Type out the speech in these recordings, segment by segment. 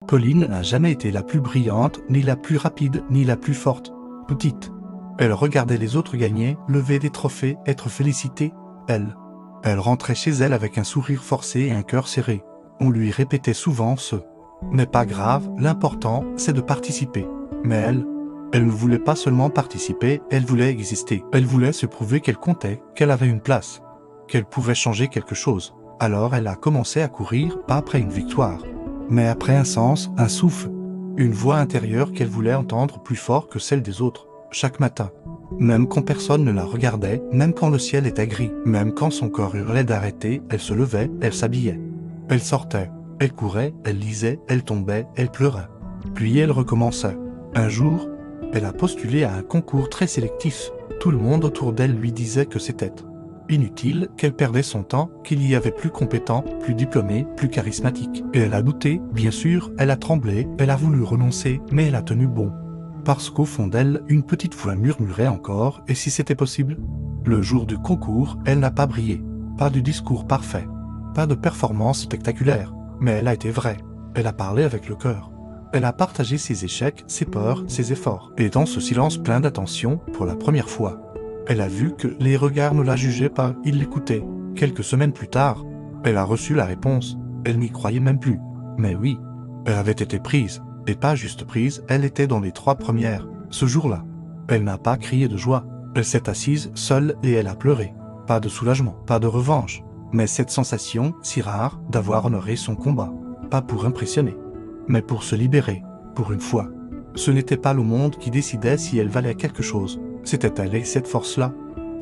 Pauline n'a jamais été la plus brillante, ni la plus rapide, ni la plus forte. Petite. Elle regardait les autres gagner, lever des trophées, être félicitée. Elle rentrait chez elle avec un sourire forcé et un cœur serré. On lui répétait souvent ce « n'est pas grave, l'important, c'est de participer ». Mais elle ne voulait pas seulement participer, elle voulait exister. Elle voulait se prouver qu'elle comptait, qu'elle avait une place, qu'elle pouvait changer quelque chose. Alors elle a commencé à courir, pas après une victoire, mais après un sens, un souffle, une voix intérieure qu'elle voulait entendre plus fort que celle des autres, chaque matin. Même quand personne ne la regardait, même quand le ciel était gris, même quand son corps hurlait d'arrêter, elle se levait, elle s'habillait. Elle sortait, elle courait, elle lisait, elle tombait, elle pleurait. Puis elle recommençait. Un jour, elle a postulé à un concours très sélectif. Tout le monde autour d'elle lui disait que c'était inutile, qu'elle perdait son temps, qu'il y avait plus compétent, plus diplômé, plus charismatique. Et elle a douté, bien sûr, elle a tremblé, elle a voulu renoncer, mais elle a tenu bon. Parce qu'au fond d'elle, une petite voix murmurait encore, et si c'était possible? Le jour du concours, elle n'a pas brillé. Pas de discours parfait. Pas de performance spectaculaire. Mais elle a été vraie. Elle a parlé avec le cœur. Elle a partagé ses échecs, ses peurs, ses efforts. Et dans ce silence plein d'attention, pour la première fois, elle a vu que les regards ne la jugeaient pas, ils l'écoutaient. Quelques semaines plus tard, elle a reçu la réponse. Elle n'y croyait même plus. Mais oui, elle avait été prise. Et pas juste prise, elle était dans les 3 premières. Ce jour-là, elle n'a pas crié de joie. Elle s'est assise seule et elle a pleuré. Pas de soulagement, pas de revanche. Mais cette sensation, si rare, d'avoir honoré son combat. Pas pour impressionner, mais pour se libérer, pour une fois. Ce n'était pas le monde qui décidait si elle valait quelque chose. C'était elle et cette force-là.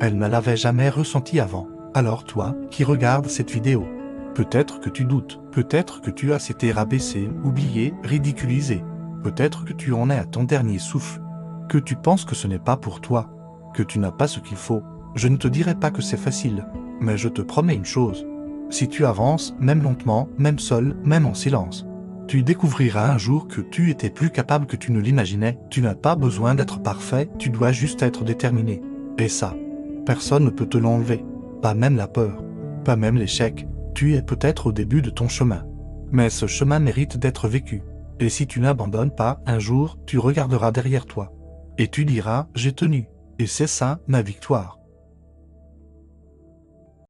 Elle ne l'avait jamais ressentie avant. Alors toi, qui regardes cette vidéo, peut-être que tu doutes, peut-être que tu as été rabaissé, oublié, ridiculisé. Peut-être que tu en es à ton dernier souffle, que tu penses que ce n'est pas pour toi, que tu n'as pas ce qu'il faut. Je ne te dirai pas que c'est facile, mais je te promets une chose. Si tu avances, même lentement, même seul, même en silence, tu découvriras un jour que tu étais plus capable que tu ne l'imaginais. Tu n'as pas besoin d'être parfait, tu dois juste être déterminé. Et ça, personne ne peut te l'enlever. Pas même la peur, pas même l'échec. Tu es peut-être au début de ton chemin. Mais ce chemin mérite d'être vécu. Et si tu n'abandonnes pas, un jour, tu regarderas derrière toi. Et tu diras, j'ai tenu. Et c'est ça, ma victoire.